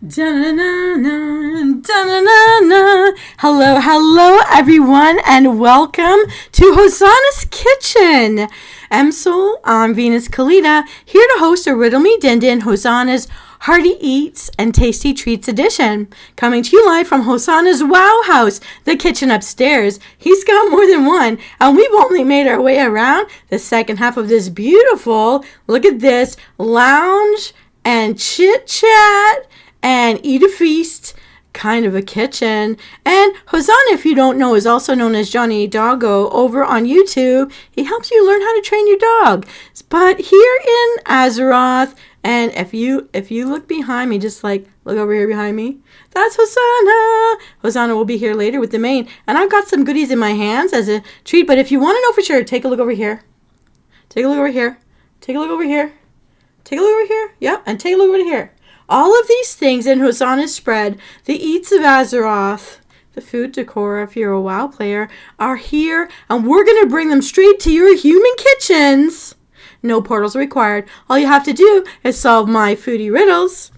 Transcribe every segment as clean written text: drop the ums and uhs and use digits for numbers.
Da-na-na-na, da-na-na-na. Hello, everyone, and welcome to Hosannah's Kitchen. Msoul, I'm Venus Callida, here to host a Riddle Me Din Din Hosannah's Hearty Eats and Tasty Treats edition. Coming to you live from Hosannah's Wow House, the kitchen upstairs. He's got more than one, and we've only made our way around the second half of this beautiful, look at this, lounge and chit-chat and eat a feast kind of a kitchen. And Hosannah, if you don't know, is also known as Johnny Doggo over on YouTube. He helps you learn how to train your dog. But here in Azeroth, and if you look behind me, just like look over here behind me, that's Hosannah. Hosannah will be here later with the main, and I've got some goodies in my hands as a treat. But if you want to know for sure, take a look over here. Take a look over here. Take a look over here. Take a look over here. Yep, and take a look over here. All of these things in Hosannah's spread, the eats of Azeroth, the food decor, if you're a WoW player, are here, and we're going to bring them straight to your human kitchens. No portals required. All you have to do is solve my foodie riddles,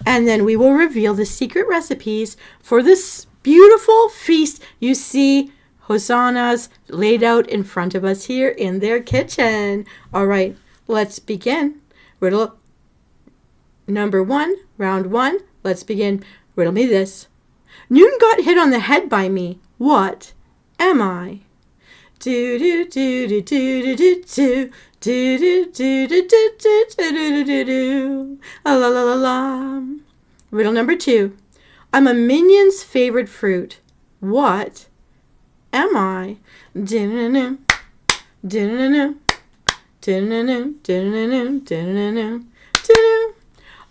and then we will reveal the secret recipes for this beautiful feast you see Hosannah's laid out in front of us here in their kitchen. All right, let's begin. Riddle number 1, round 1. Let's begin. Riddle me this. Noon got hit on the head by me. What am I? Do do do do do do do do do do do do do do do do. La la la la. Riddle number 2. I'm a minion's favorite fruit. What am I? Do-do-do, do-do-do, do-do-do, do-do-do, do-do-do, do-do.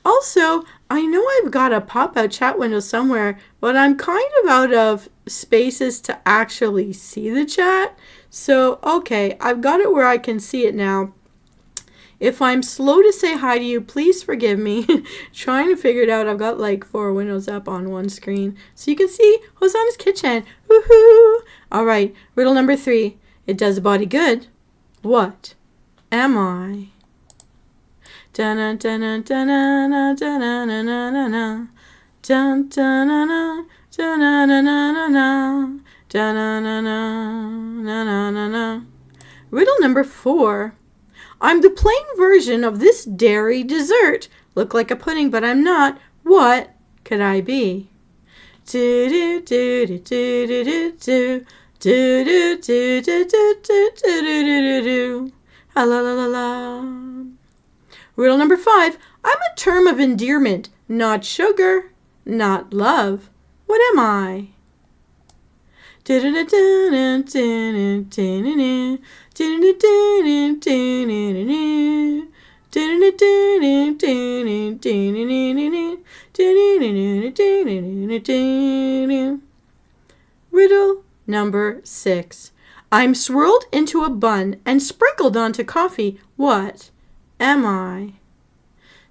Also, I know I've got a pop-out chat window somewhere, but I'm kind of out of spaces to actually see the chat. So, okay, I've got it where I can see it now. If I'm slow to say hi to you, please forgive me. Trying to figure it out. I've got like 4 windows up on one screen. So you can see Hosannah's kitchen. Woohoo! All right, riddle number 3. It does the body good. What am I? Dun dun dun dun dun dun dun dun dun dun dun dun dun. Riddle number 4. I'm the plain version of this dairy dessert. Look like a pudding, but I'm not. What could I be? Do do do do do do do do do do do do do do do do. La la la la. Riddle number 5. I'm a term of endearment, not sugar, not love. What am I? Riddle number 6. I'm swirled into a bun and sprinkled onto coffee. What am I?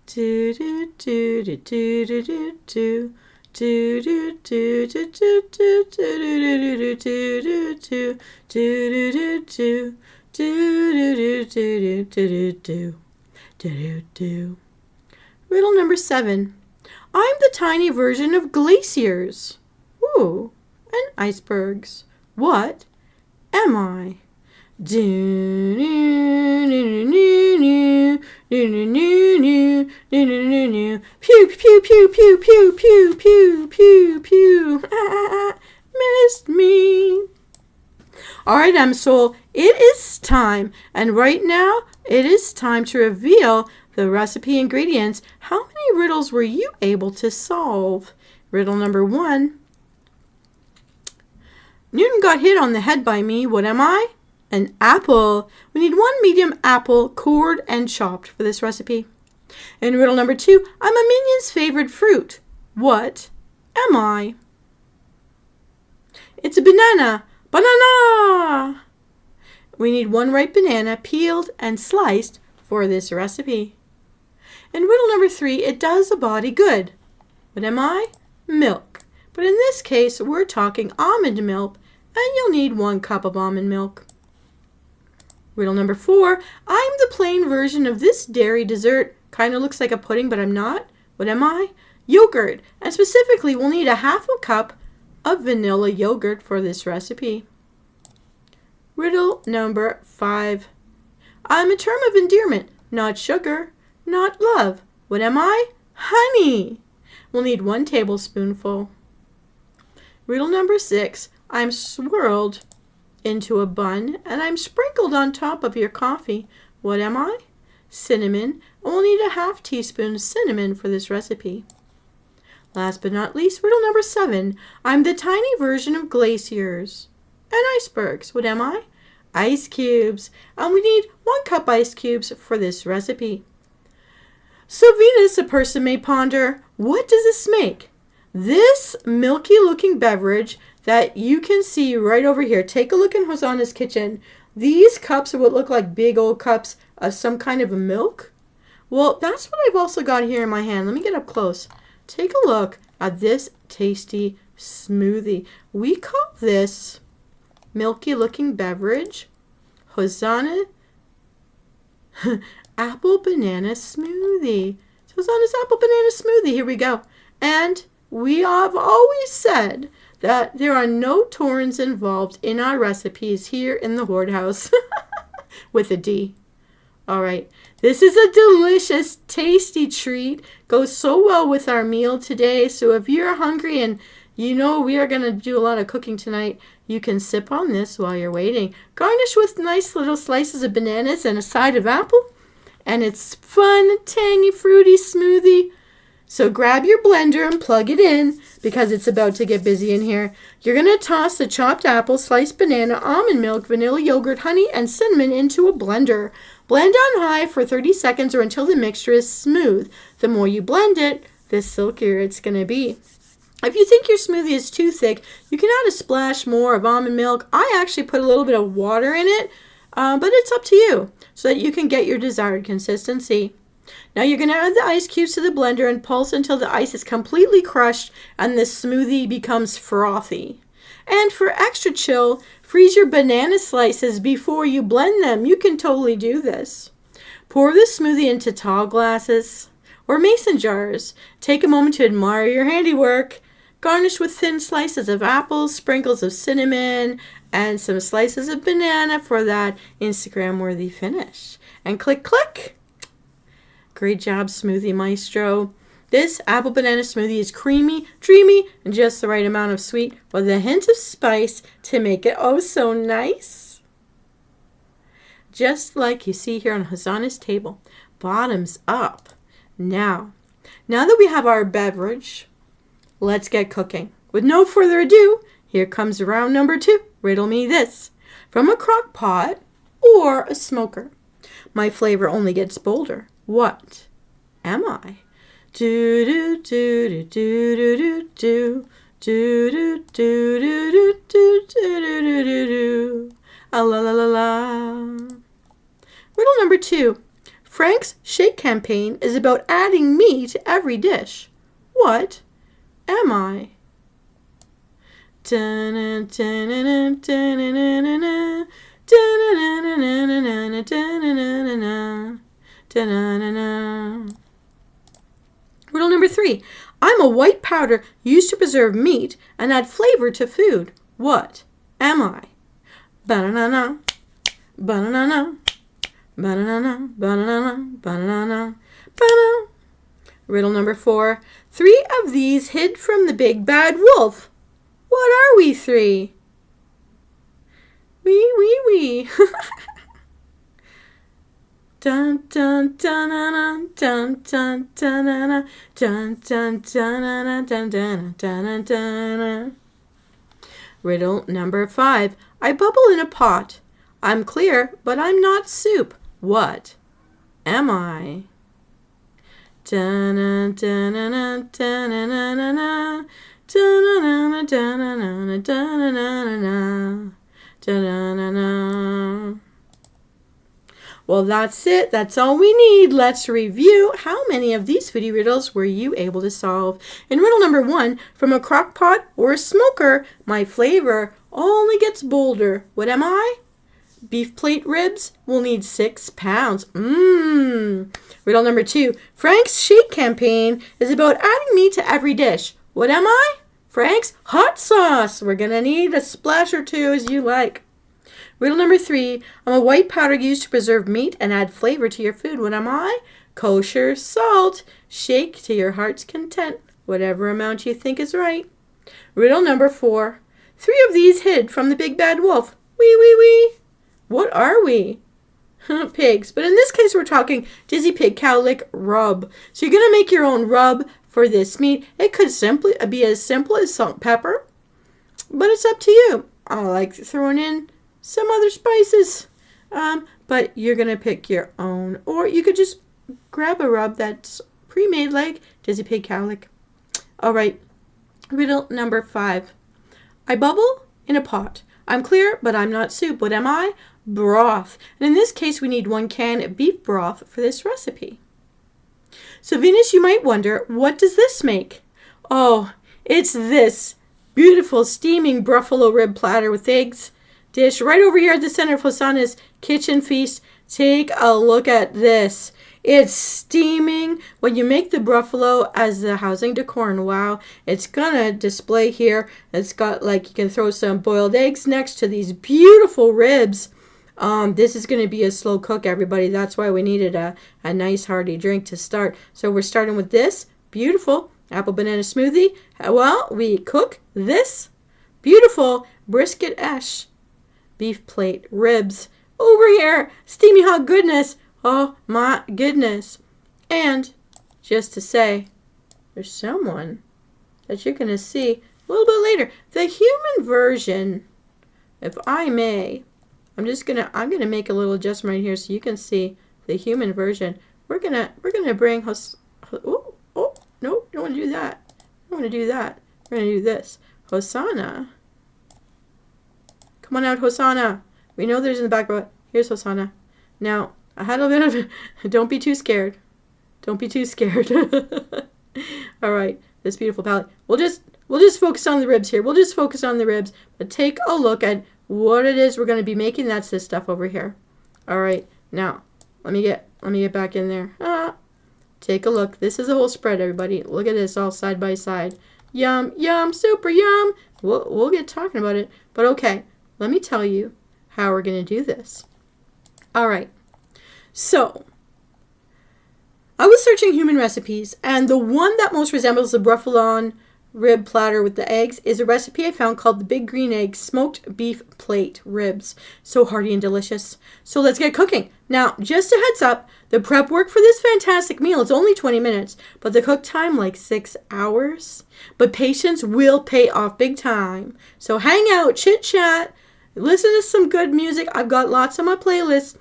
Do do do do do do do do do do do do do do do do do do. Riddle number 7. I'm the tiny version of glaciers. Ooh, and icebergs. What am I? Do do do do do do. Pew pew pew pew pew pew pew pew pew. Missed me. All right, Msoul, it is time, and right now it is time to reveal the recipe ingredients. How many riddles were you able to solve? Riddle number 1. Newton got hit on the head by me. What am I? An apple. We need 1 medium apple, cored and chopped for this recipe. And riddle number 2, I'm a minion's favorite fruit. What am I? It's a banana. Banana! We need 1 ripe banana, peeled and sliced for this recipe. And riddle number 3, it does a body good. What am I? Milk. But in this case, we're talking almond milk, and you'll need 1 cup of almond milk. Riddle number 4, I'm the plain version of this dairy dessert. Kind of looks like a pudding, but I'm not. What am I? yogurt. And specifically, we'll need a half a cup of vanilla yogurt for this recipe. Riddle number 5. I'm a term of endearment, not sugar, not love. What am I? Honey. We'll need 1 tablespoonful. Riddle number 6. I'm swirled into a bun and I'm sprinkled on top of your coffee. What am I? Cinnamon. And we'll need a half teaspoon of cinnamon for this recipe. Last but not least, riddle number 7. I'm the tiny version of glaciers and icebergs. What am I? Ice cubes. And we need 1 cup ice cubes for this recipe. So Venus, a person may ponder, what does this make? This milky looking beverage that you can see right over here. Take a look in Hosannah's kitchen. These cups are what look like big old cups of some kind of a milk. Well, that's what I've also got here in my hand. Let me get up close. Take a look at this tasty smoothie. We call this milky looking beverage Hosannah apple banana smoothie. So Hosannah's apple banana smoothie. Here we go. And we have always said that there are no Torrens involved in our recipes here in the Horde House with a D. All right, this is a delicious, tasty treat. Goes so well with our meal today. So if you're hungry and you know we are going to do a lot of cooking tonight, you can sip on this while you're waiting. Garnish with nice little slices of bananas and a side of apple. And it's fun, tangy, fruity smoothie. So grab your blender and plug it in because it's about to get busy in here. You're going to toss the chopped apple, sliced banana, almond milk, vanilla yogurt, honey, and cinnamon into a blender. Blend on high for 30 seconds or until the mixture is smooth. The more you blend it, the silkier it's going to be. If you think your smoothie is too thick, you can add a splash more of almond milk. I actually put a little bit of water in it, but it's up to you so that you can get your desired consistency. Now you're going to add the ice cubes to the blender and pulse until the ice is completely crushed and the smoothie becomes frothy. And for extra chill, freeze your banana slices before you blend them. You can totally do this. Pour the smoothie into tall glasses or mason jars. Take a moment to admire your handiwork. Garnish with thin slices of apples, sprinkles of cinnamon, and some slices of banana for that Instagram-worthy finish. And click, click. Great job, Smoothie Maestro. This apple banana smoothie is creamy, dreamy, and just the right amount of sweet with a hint of spice to make it oh so nice. Just like you see here on Hosannah's table, bottoms up. Now that we have our beverage, let's get cooking. With no further ado, here comes round number 2. Riddle me this. From a crock pot or a smoker, my flavor only gets bolder. What am I? Do do do do do do do do do do do do do do do do do. La la la la. Riddle number 2. Frank's shake campaign is about adding me to every dish. What am I? Riddle number 3. I'm a white powder used to preserve meat and add flavor to food. What am I? Banana, banana, banana, banana, banana, banana. Riddle number 4. 3 of these hid from the big bad wolf. What are we 3? Wee. Dun dun dun dun dun dun dun dun dun dun dun dun dun dun dun. Riddle number 5. I bubble in a pot. I'm clear, but I'm not soup. What am I? Dun dun dun dun dun dun dun dun dun dun. Well, that's it. That's all we need. Let's review. How many of these foodie riddles were you able to solve? In riddle number 1, from a crock pot or a smoker, my flavor only gets bolder. What am I? Beef plate ribs will need 6 pounds. Riddle number 2. Frank's shake campaign is about adding meat to every dish. What am I? Frank's hot sauce. We're going to need a splash or two as you like. Riddle number 3. I'm a white powder used to preserve meat and add flavor to your food. What am I? Kosher salt. Shake to your heart's content. Whatever amount you think is right. Riddle number 4. 3 of these hid from the big bad wolf. Wee, wee, wee. What are we? Pigs. But in this case, we're talking Dizzy Pig Cowlick rub. So you're going to make your own rub for this meat. It could simply be as simple as salt and pepper, but it's up to you. I like throwing in some other spices, but you're going to pick your own. Or you could just grab a rub that's pre-made like Dizzy Pig Cowlick. All right. Riddle number 5. I bubble in a pot. I'm clear, but I'm not soup. What am I? Broth. And in this case, we need 1 can of beef broth for this recipe. So Venus, you might wonder, what does this make? Oh, it's this beautiful steaming buffalo rib platter with eggs dish right over here at the center of Hosannah's kitchen feast. Take a look at this. It's steaming. When you make the buffalo as the housing decor, and wow, it's gonna display here. It's got like, you can throw some boiled eggs next to these beautiful ribs. This is going to be a slow cook, everybody. That's why we needed a nice hearty drink to start. So we're starting with this beautiful apple banana smoothie. Well, we cook this beautiful brisket esh beef plate ribs over here. Steamy hot goodness. Oh my goodness. And just to say, there's someone that you're going to see a little bit later. The human version, if I may, I'm gonna make a little adjustment right here so you can see the human version. We're gonna bring no, don't want to do that. I don't want to do that. We're gonna do this. Hosannah. Come on out, Hosannah. We know there's in the back row. Here's Hosannah. Now, I had a bit of don't be too scared. Don't be too scared. All right, this beautiful palette. We'll just focus on the ribs here. We'll just focus on the ribs, but take a look at what it is we're going to be making. That's this stuff over here. All right, now let me get back in there. Take a look. This is a whole spread, everybody. Look at this all side by side. Yum, yum, super yum. We'll get talking about it. But okay, let me tell you how we're going to do this. All right. So I was searching human recipes, and the one that most resembles the buffalo rib platter with the eggs is a recipe I found called the Big Green Egg Smoked Beef Plate Ribs. So hearty and delicious. So let's get cooking. Now, just a heads up, the prep work for this fantastic meal is only 20 minutes, but the cook time like 6 hours. But patience will pay off big time. So hang out, chit chat, listen to some good music. I've got lots on my playlist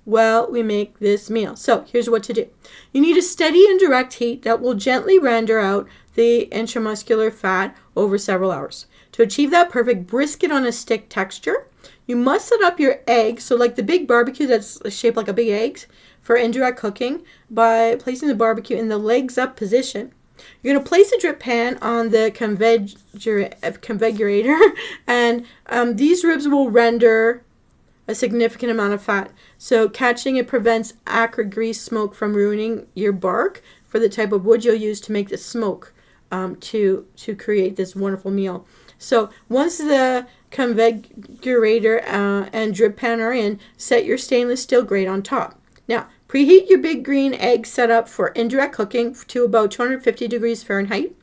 while we make this meal. So here's what to do. You need a steady and direct heat that will gently render out the intramuscular fat over several hours. To achieve that perfect brisket on a stick texture, you must set up your egg, so like the big barbecue that's shaped like a big egg, for indirect cooking by placing the barbecue in the legs up position. You're going to place a drip pan on the configurator, and these ribs will render a significant amount of fat. So catching it prevents acrid grease smoke from ruining your bark for the type of wood you'll use to make the smoke to create this wonderful meal. So once the configurator and drip pan are in, set your stainless steel grate on top. Now, preheat your big green egg setup for indirect cooking to about 250 degrees Fahrenheit.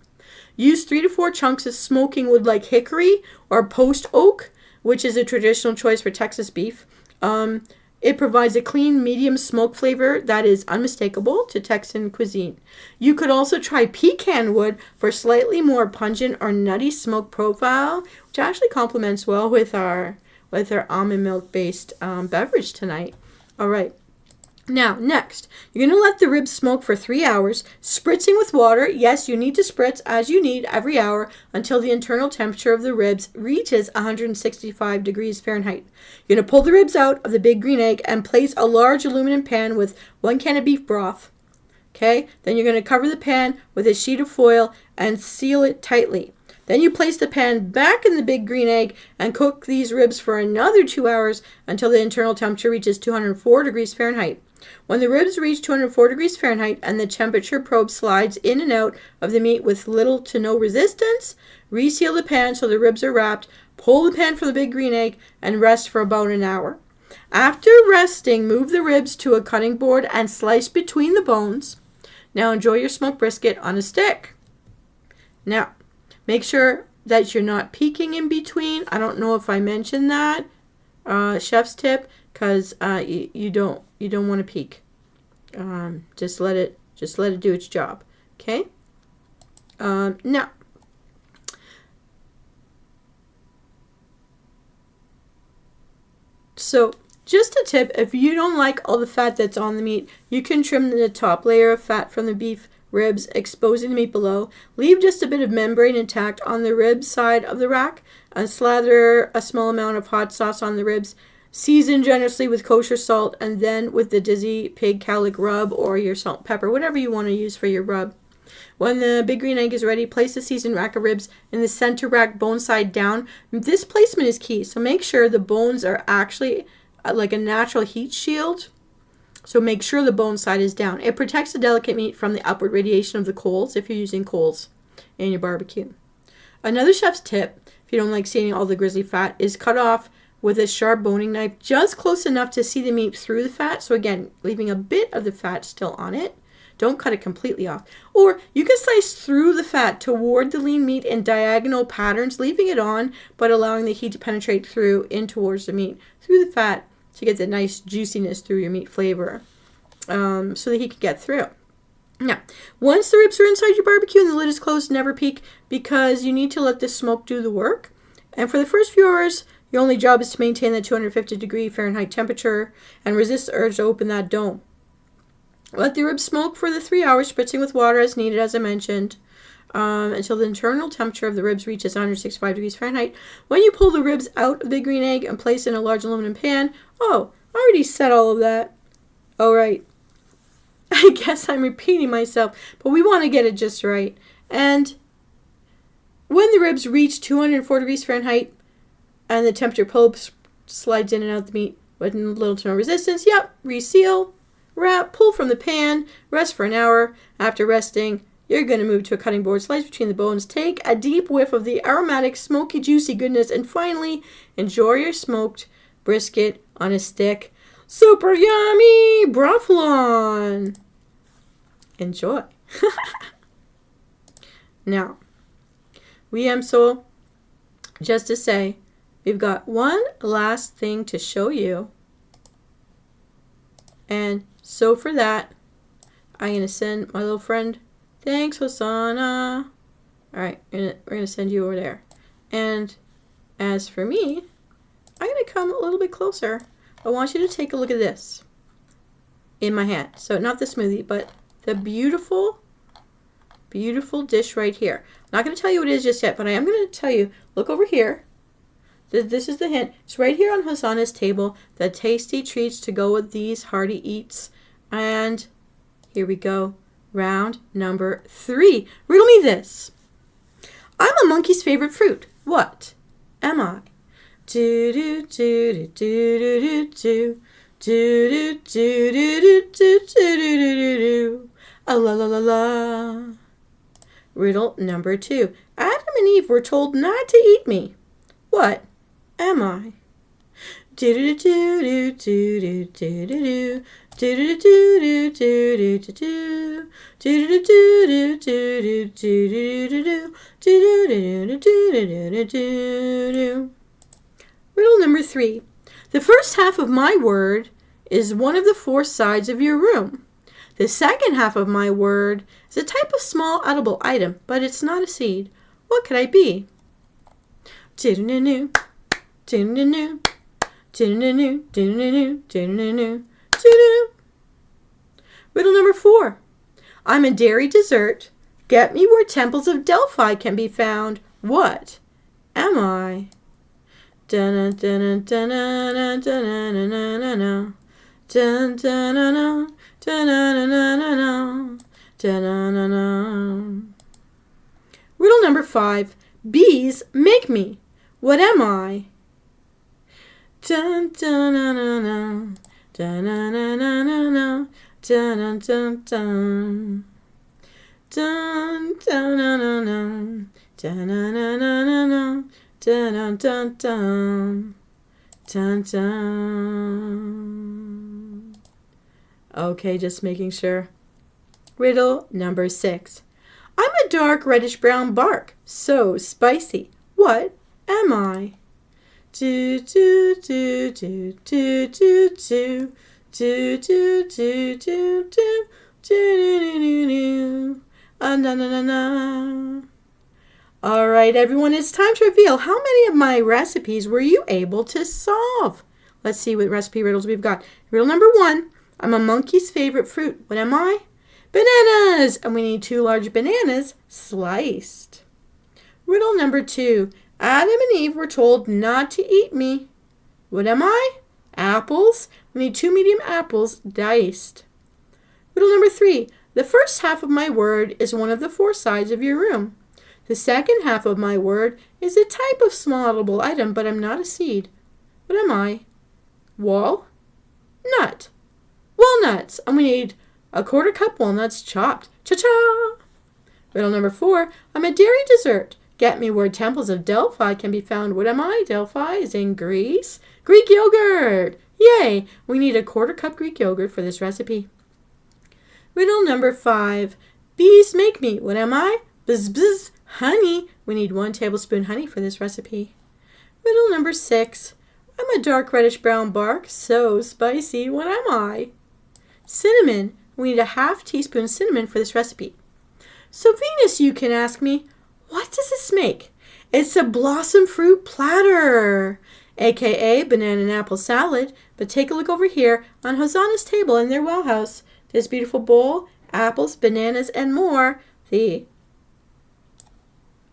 Use 3 to 4 chunks of smoking wood like hickory or post oak, which is a traditional choice for Texas beef. It provides a clean, medium smoke flavor that is unmistakable to Texan cuisine. You could also try pecan wood for slightly more pungent or nutty smoke profile, which actually complements well with our almond milk based beverage tonight. All right. Now, next, you're going to let the ribs smoke for 3 hours, spritzing with water. Yes, you need to spritz as you need every hour until the internal temperature of the ribs reaches 165 degrees Fahrenheit. You're going to pull the ribs out of the big green egg and place a large aluminum pan with 1 can of beef broth. Okay, then you're going to cover the pan with a sheet of foil and seal it tightly. Then you place the pan back in the big green egg and cook these ribs for another 2 hours until the internal temperature reaches 204 degrees Fahrenheit. When the ribs reach 204 degrees Fahrenheit and the temperature probe slides in and out of the meat with little to no resistance, reseal the pan so the ribs are wrapped, pull the pan from the big green egg, and rest for about an hour. After resting, move the ribs to a cutting board and slice between the bones. Now enjoy your smoked brisket on a stick. Now, make sure that you're not peeking in between. I don't know if I mentioned that, chef's tip, because you don't want to peek. Just let it do its job. Okay. Now, so just a tip: if you don't like all the fat that's on the meat, you can trim the top layer of fat from the beef ribs, exposing the meat below. Leave just a bit of membrane intact on the rib side of the rack, and slather a small amount of hot sauce on the ribs. Season generously with kosher salt, and then with the Dizzy Pig Cowlick rub or your salt and pepper, whatever you want to use for your rub. When the big green egg is ready, place the seasoned rack of ribs in the center rack, bone side down. This placement is key, so make sure the bones are actually like a natural heat shield. So make sure the bone side is down. It protects the delicate meat from the upward radiation of the coals if you're using coals in your barbecue. Another chef's tip, if you don't like seeing all the grizzly fat, is cut off with a sharp boning knife just close enough to see the meat through the fat. So again, leaving a bit of the fat still on it. Don't cut it completely off. Or you can slice through the fat toward the lean meat in diagonal patterns, leaving it on, but allowing the heat to penetrate through in towards the meat, through the fat, to get the nice juiciness through your meat flavor, so the heat can get through. Now, once the ribs are inside your barbecue and the lid is closed, never peek, because you need to let the smoke do the work. And for the first few hours, your only job is to maintain the 250 degree Fahrenheit temperature and resist the urge to open that dome. Let the ribs smoke for the 3 hours, spritzing with water as needed, as I mentioned, until the internal temperature of the ribs reaches 165 degrees Fahrenheit. When you pull the ribs out of the big green egg and place in a large aluminum pan, I already said all of that. All right. I guess I'm repeating myself, but we want to get it just right. And when the ribs reach 204 degrees Fahrenheit and the temperature probe slides in and out the meat with little to no resistance, reseal, wrap, pull from the pan, rest for an hour. After resting, you're going to move to a cutting board, slice between the bones, take a deep whiff of the aromatic, smoky, juicy goodness, and finally, enjoy your smoked brisket on a stick. Super yummy brothulon! Enjoy. Now, we Msoul, just to say, we've got one last thing to show you. And so for that, I'm going to send my little friend, thanks, Hosannah. All right, we're going to send you over there. And as for me, I'm going to come a little bit closer. I want you to take a look at this in my hand. So not the smoothie, but the beautiful, beautiful dish right here. I'm not going to tell you what it is just yet, but I am going to tell you, look over here. This is the hint. It's right here on Hosannah's table. The tasty treats to go with these hearty eats. And here we go. Round number 3. Riddle me this. I'm a monkey's favorite fruit. What am I? Do do do do do do do do do do do do do do. A la la la la. Riddle number 2. Adam and Eve were told not to eat me. What am I? Do do do do do do do do do do do do do do do do do do do. Riddle number 3. The first half of my word is one of the 4 sides of your room. The second half of my word is a type of small edible item, but it's not a seed. What could I be? Do-do-do-do, do-do-do-do, do-do-do-do, do-do-do-do, do-do-do-do, do-do. Riddle number 4. I'm a dairy dessert. Get me where temples of Delphi can be found. What am I? Dun dun dun dun dun dun dun dun dun dun dun. Riddle number 5. Bees make me. What am I? Dun dun dun dun dun dun dun dun dun dun dun dun. Dun dun dun dun dun dun dun dun dun dun dun dun. Okay, just making sure. Riddle number 6. I'm a dark reddish brown bark, so spicy. What am I? Do do do do do do do do do do do do do. Na na na na. All right, everyone, it's time to reveal how many of my recipes were you able to solve. Let's see what recipe riddles we've got. Riddle number 1. I'm a monkey's favorite fruit. What am I? Bananas! And we need 2 large bananas sliced. Riddle number 2. Adam and Eve were told not to eat me. What am I? Apples. We need 2 medium apples diced. Riddle number 3. The first half of my word is one of the 4 sides of your room. The second half of my word is a type of small edible item, but I'm not a seed. What am I? Wall? Nut. Walnuts. And we need a 1/4 cup walnuts chopped. Cha-cha! Riddle number 4. I'm a dairy dessert. Get me where temples of Delphi can be found. What am I? Delphi is in Greece. Greek yogurt. Yay! We need a 1/4 cup Greek yogurt for this recipe. Riddle number 5. Bees make me. What am I? Bzz bzz. Honey. We need 1 tablespoon honey for this recipe. Riddle number 6. I'm a dark reddish brown bark. So spicy. What am I? Cinnamon. We need a 1/2 teaspoon cinnamon for this recipe. So Venus, you can ask me, what does this make? It's a blossom fruit platter, aka banana and apple salad. But take a look over here on Hosannah's table in their well house. This beautiful bowl, apples, bananas, and more. The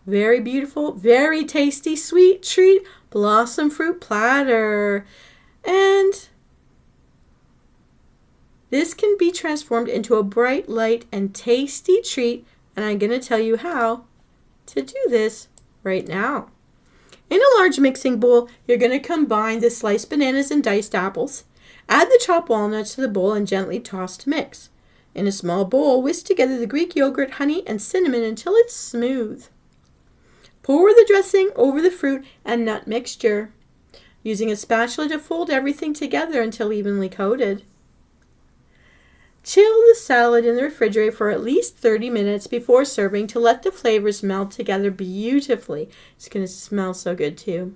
very beautiful, very tasty, sweet treat, blossom fruit platter. And this can be transformed into a bright, light, and tasty treat. And I'm going to tell you how to do this right now. In a large mixing bowl, you're going to combine the sliced bananas and diced apples. Add the chopped walnuts to the bowl and gently toss to mix. In a small bowl, whisk together the Greek yogurt, honey, and cinnamon until it's smooth. Pour the dressing over the fruit and nut mixture, using a spatula to fold everything together until evenly coated. Chill the salad in the refrigerator for at least 30 minutes before serving to let the flavors melt together beautifully. It's going to smell so good too.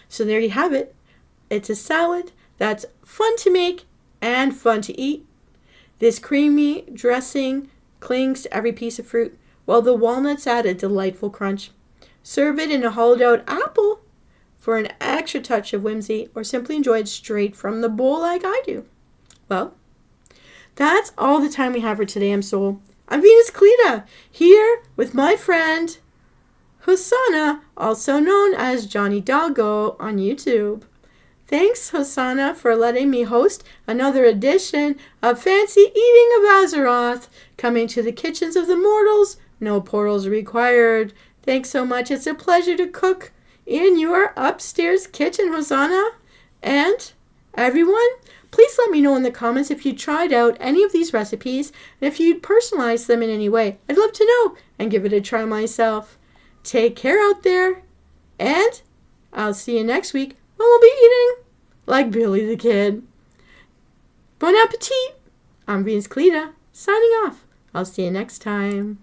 So there you have it. It's a salad that's fun to make and fun to eat. This creamy dressing clings to every piece of fruit, while the walnuts add a delightful crunch. Serve it in a hollowed out apple for an extra touch of whimsy, or simply enjoy it straight from the bowl like I do. Well, that's all the time we have for today, Msoul. I'm Venus Callida, here with my friend Hosannah, also known as Johnny Doggo on YouTube. Thanks, Hosannah, for letting me host another edition of Fancy Eating of Azeroth, coming to the kitchens of the mortals, no portals required. Thanks so much. It's a pleasure to cook in your upstairs kitchen, Hosannah. And everyone, please let me know in the comments if you tried out any of these recipes and if you'd personalize them in any way. I'd love to know and give it a try myself. Take care out there, and I'll see you next week when we'll be eating like Billy the Kid. Bon appetit! I'm Venus Callida, signing off. I'll see you next time.